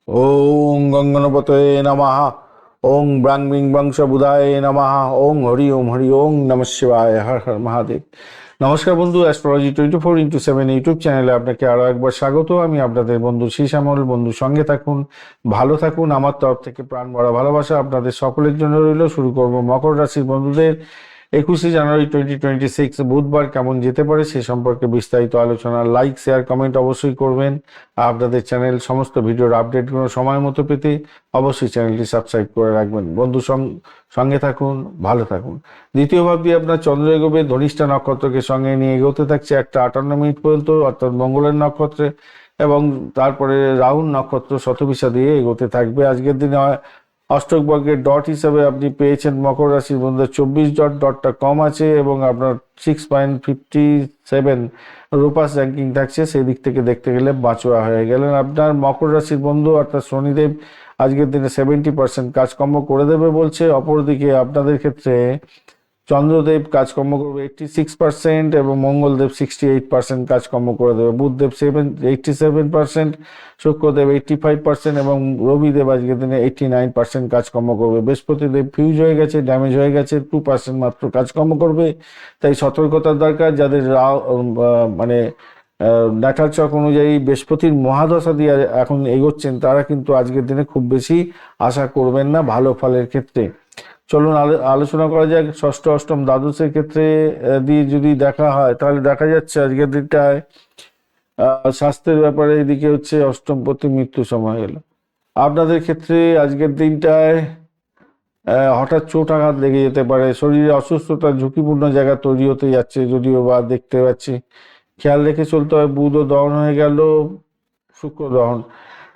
ওং গঙ্গনপতয়ে নমঃ। ওং ব্রাং বিং বংশ বুধায় নমঃ। হরি ওং নমঃ শিবায়। হর হর মহাদেব। নমস্কার বন্ধু, অ্যাস্ট্রোলজি 24x7 ইউটিউব চ্যানেলে আপনাকে আরও একবার স্বাগত। আমি আপনাদের বন্ধু শ্যামল। বন্ধু সঙ্গে থাকুন, ভালো থাকুন। আমার তরফ থেকে প্রাণ ভরা ভালোবাসা আপনাদের সকলের জন্য রইল। শুরু করব মকর রাশির বন্ধুদের 21শে জানুয়ারি 2026 বুধবার কেমন যেতে পারে সে সম্পর্কে বিস্তারিত আলোচনা। লাইক, শেয়ার, কমেন্ট অবশ্যই করবেন। আপনাদের চ্যানেল সমস্ত ভিডিওর আপডেটগুলো সময় মতো পেতে অবশ্যই চ্যানেলটি সাবস্ক্রাইব করে রাখবেন। বন্ধু সঙ্গে থাকুন, ভালো থাকুন। দ্বিতীয় ভাব দিয়ে আপনার চন্দ্র এগোবে ধনিষ্ঠা নক্ষত্রকে সঙ্গে নিয়ে এগোতে থাকছে 1টা 58 মিনিট পর্যন্ত, অর্থাৎ মঙ্গলের নক্ষত্রে, এবং তারপরে রাহুল নক্ষত্র শতবিশা দিয়ে এগোতে থাকবে। আজকের দিনে অষ্টক বর্গের ডট হিসাবে আপনি পেয়েছেন মকর রাশির বন্ধুদের 24 ডট। ডটটা কম আছে এবং আপনার 6.57 রূপাস র্যাঙ্কিং থাকছে। সেই দিক থেকে দেখতে গেলে বাঁচোয়া হয়ে গেলেন। আপনার মকর রাশির বন্ধু অর্থাৎ শনিদেব আজকের দিনে 70% কাজকর্ম করে দেবে বলছে। অপরদিকে আপনাদের ক্ষেত্রে চন্দ্রদেব কাজকর্ম করবে 86% এবং মঙ্গলদেব 68% কাজকর্ম করে দেবে। বুধদেব 87%, শুক্রদেব 85% এবং রবিদেব আজকের দিনে 89% কাজকর্ম করবে। বৃহস্পতিদেব ফিউজ হয়ে গেছে, ড্যামেজ হয়ে গেছে, 2% মাত্র কাজকর্ম করবে। তাই সতর্কতার দরকার। যাদের মানে ন্যাটাল চক অনুযায়ী বৃহস্পতির মহাদশা দিয়ে এখন এগোচ্ছেন তারা কিন্তু আজকের দিনে খুব বেশি আশা করবেন না ভালো ফলের ক্ষেত্রে। চলুন আলোচনা করা যাক ষষ্ঠ, অষ্টম, দ্বাদশের ক্ষেত্রে দিয়ে যদি দেখা হয় তাহলে দেখা যাচ্ছে আজকের দিনটায় স্বাস্থ্যের ব্যাপারে এদিকে হচ্ছে অষ্টম প্রতি মৃত্যু সময় গেল। আপনাদের ক্ষেত্রে আজকের দিনটায় হঠাৎ চোট আঘাত লেগে যেতে পারে। শরীরে অসুস্থতার ঝুঁকিপূর্ণ জায়গা তৈরি হতে যাচ্ছে, যদিও বা দেখতে পাচ্ছি। খেয়াল রেখে চলতে হয়। বুধও দহন হয়ে গেল, শুক্র দহন।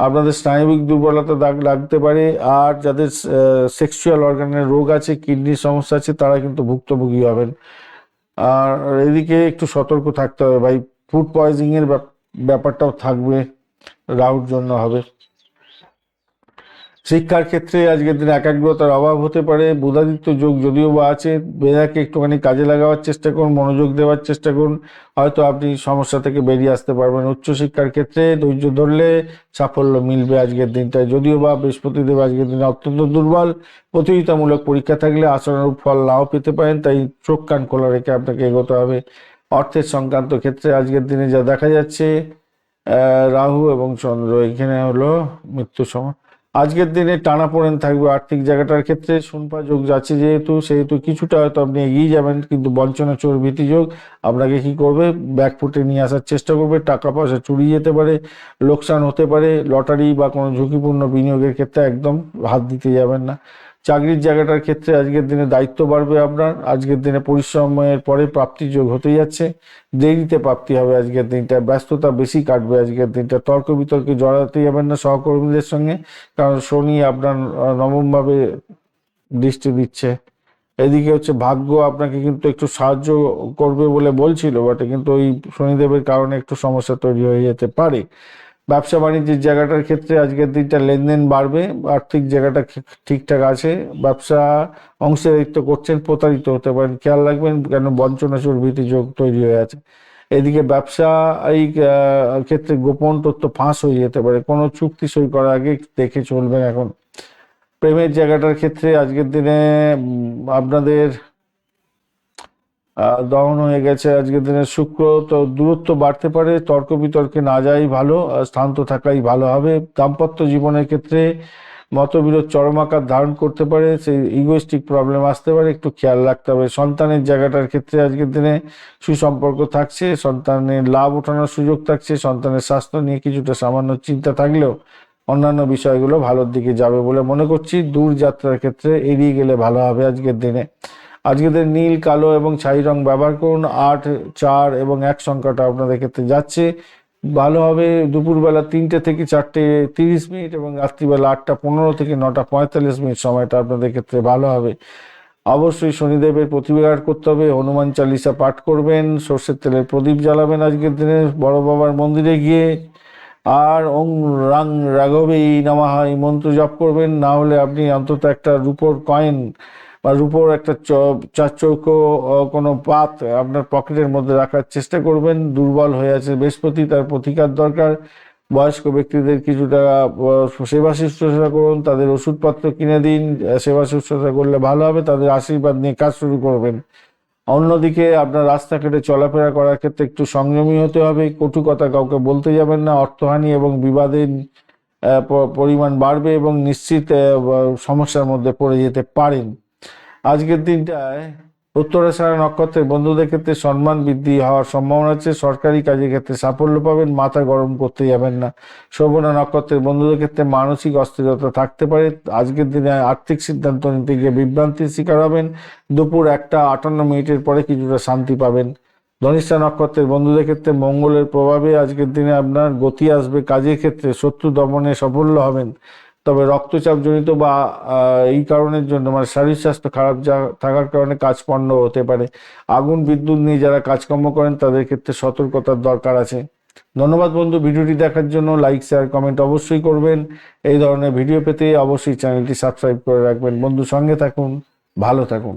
আপনাদের স্নায়বিক দুর্বলতা দাগ লাগতে পারে। আর যাদের সেক্সুয়াল অর্গানের রোগ আছে, কিডনির সমস্যা আছে, তারা কিন্তু ভুক্তভোগী হবেন। আর এদিকে একটু সতর্ক থাকতে হবে ভাই। ফুড পয়জনিং এর ব্যাপারটাও থাকবে, রাহুর জন্য হবে। শিক্ষার ক্ষেত্রে আজকের দিনে একাগ্রতার অভাব হতে পারে। বুধাদিত্য যোগ যদিও বা আছে, মেধাকে একটুখানি কাজে লাগাবার চেষ্টা করুন, মনোযোগ দেওয়ার চেষ্টা করুন, হয়তো আপনি সমস্যা থেকে বেরিয়ে আসতে পারবেন। উচ্চশিক্ষার ক্ষেত্রে ধৈর্য ধরলে সাফল্য মিলবে আজকের দিনটায়। যদিও বা বৃহস্পতিদেব আজকের দিনে অত্যন্ত দুর্বল, প্রতিযোগিতামূলক পরীক্ষা থাকলে আশানুরূপ ফল নাও পেতে পারেন, তাই চোখ কান খোলা রেখে আপনাকে এগোতে হবে। অর্থের সংক্রান্ত ক্ষেত্রে আজকের দিনে যা দেখা যাচ্ছে, রাহু এবং চন্দ্র এখানে হলো মৃত্যু সময়। আজকের দিনে টানাপোড়েন থাকবে আর্থিক জায়গাটার ক্ষেত্রে। সুনপা যোগ যাচ্ছে সেহেতু কিছুটা হয়তো আপনি এগিয়ে যাবেন, কিন্তু বঞ্চনা, চোর, ভীতি যোগ আপনাকে কি করবে, ব্যাকফুটে নিয়ে আসার চেষ্টা করবে। টাকা পয়সা চুরি যেতে পারে, লোকসান হতে পারে। লটারি বা কোনো ঝুঁকিপূর্ণ বিনিয়োগের ক্ষেত্রে একদম হাত দিতে যাবেন না। চাকরির জায়গাটার ক্ষেত্রে আজকের দিনে দায়িত্ব বাড়বে আপনার। আজকের দিনে পরিশ্রমের পরে প্রাপ্তির যোগ হতে যাচ্ছে, দেরিতে প্রাপ্তি হবে আজকের দিনটা। ব্যস্ততা বেশি কাটবে আজকের দিনটা। তর্ক বিতর্কে জড়াতে যাবেন না সহকর্মীদের সঙ্গে, কারণ শনি আপনার নবমভাবে দৃষ্টি দিচ্ছে। এদিকে হচ্ছে ভাগ্য আপনাকে কিন্তু একটু সাহায্য করবে বলে বলছিল বটে, কিন্তু ওই শনিদেবের কারণে একটু সমস্যা তৈরি হয়ে যেতে পারে। ব্যবসা বাণিজ্যের জায়গাটার ক্ষেত্রে আজকের দিনটা লেনদেন বাড়বে, আর্থিক জায়গাটা ঠিকঠাক আছে। ব্যবসা অংশীদারিত্ব করছেন, প্রতারিত হতে পারেন, খেয়াল রাখবেন, কেন বঞ্চনা, চর্বিতি যোগ তৈরি হয়ে আছে। এদিকে ব্যবসা এই ক্ষেত্রে গোপন তথ্য ফাঁস হয়ে যেতে পারে। কোনো চুক্তি সই করার আগে দেখে চলবেন। এখন প্রেমের জায়গাটার ক্ষেত্রে আজকের দিনে আপনাদের দহন হয়ে গেছে আজকের দিনে শুক্র, তো দূরত্ব বাড়তে পারে। তর্ক বিতর্কে না যাই ভালো, শান্ত থাকাই ভালো হবে। দাম্পত্য জীবনের ক্ষেত্রে মতবিরোধ চরম আকার ধারণ করতে পারে, সেই ইগোইস্টিক প্রবলেম আসতে পারে, একটু খেয়াল রাখতে হবে। সন্তানের জায়গাটার ক্ষেত্রে আজকের দিনে সুসম্পর্ক থাকছে, সন্তানের লাভ ওঠানোর সুযোগ থাকছে। সন্তানের স্বাস্থ্য নিয়ে কিছুটা সামান্য চিন্তা থাকলেও অন্যান্য বিষয়গুলো ভালোর দিকে যাবে বলে মনে করছি। দূর যাত্রার ক্ষেত্রে এড়িয়ে গেলে ভালো হবে আজকের দিনে। আজকের দিনে নীল, কালো এবং ছাই রং ব্যবহার করুন। 8, 4 এবং 1 সংখ্যাটা আপনাদের ক্ষেত্রে যাচ্ছে ভালো হবে। দুপুরবেলা 3টে থেকে 4টে 30 মিনিট এবং রাত্রিবেলা 8টা 15 থেকে 9টা 45 মিনিট সময়টা আপনাদের ক্ষেত্রে ভালো হবে। অবশ্যই শনিদেবের প্রতিবিঘাত করতে হবে। হনুমান চালিসা পাঠ করবেন, সর্ষের তেলের প্রদীপ জ্বালাবেন আজকের দিনে বড় বাবার মন্দিরে গিয়ে। আর ওং রাং রাঘবেই নমঃ এই মন্ত্র জপ করবেন। না হলে আপনি অন্তত একটা রূপোর কয়েন বা রূপোর একটা চার চৌকো কোনো পাত আপনার পকেটের মধ্যে রাখার চেষ্টা করবেন। দুর্বল হয়ে আছে বৃহস্পতি, তার প্রতিকার দরকার। বয়স্ক ব্যক্তিদের কিছুটা সেবা শুশ্রূষা করুন, তাদের ওষুধপত্র কিনে দিন, সেবা শুশ্রূষা করলে ভালো হবে, তাদের আশীর্বাদ নিয়ে কাজ শুরু করবেন। অন্যদিকে আপনার রাস্তাঘাটে চলাফেরা করার ক্ষেত্রে একটু সংযমী হতে হবে, কটু কথা কাউকে বলতে যাবেন না, অর্থহানি এবং বিবাদের পরিমাণ বাড়বে এবং নিশ্চিত সমস্যার মধ্যে পড়ে যেতে পারেন। আজকের দিনটায় উত্তরাষাঢ়া নক্ষত্রের বন্ধুদের ক্ষেত্রে সম্মান বৃদ্ধি হওয়ার সম্ভাবনা আছে, সরকারি কাজের ক্ষেত্রে সাফল্য পাবেন, মাথা গরম করতে যাবেন না। শোভনা নক্ষত্রের বন্ধুদের ক্ষেত্রে মানসিক অস্থিরতা থাকতে পারে, আজকের দিনে আর্থিক সিদ্ধান্ত নিতে গিয়ে বিভ্রান্তির শিকার হবেন, দুপুর 1:58 পরে কিছুটা শান্তি পাবেন। ধনিষ্ঠা নক্ষত্রের বন্ধুদের ক্ষেত্রে মঙ্গলের প্রভাবে আজকের দিনে আপনার গতি আসবে, কাজের ক্ষেত্রে শত্রু দমনে সাফল্য হবেন, তবে রক্তচাপ জনিত বা এই কারণের জন্য মানে শারীরিক স্বাস্থ্য খারাপ থাকার কারণে কাজ পণ্ড হতে পারে। আগুন বিদ্যুৎ নিয়ে যারা কাজকর্ম করেন তাদের ক্ষেত্রে সতর্কতার দরকার আছে। ধন্যবাদ বন্ধু, ভিডিওটি দেখার জন্য। লাইক শেয়ার কমেন্ট অবশ্যই করবেন। এই ধরনের ভিডিও পেতে অবশ্যই চ্যানেলটি সাবস্ক্রাইব করে রাখবেন। বন্ধু সঙ্গে থাকুন, ভালো থাকুন।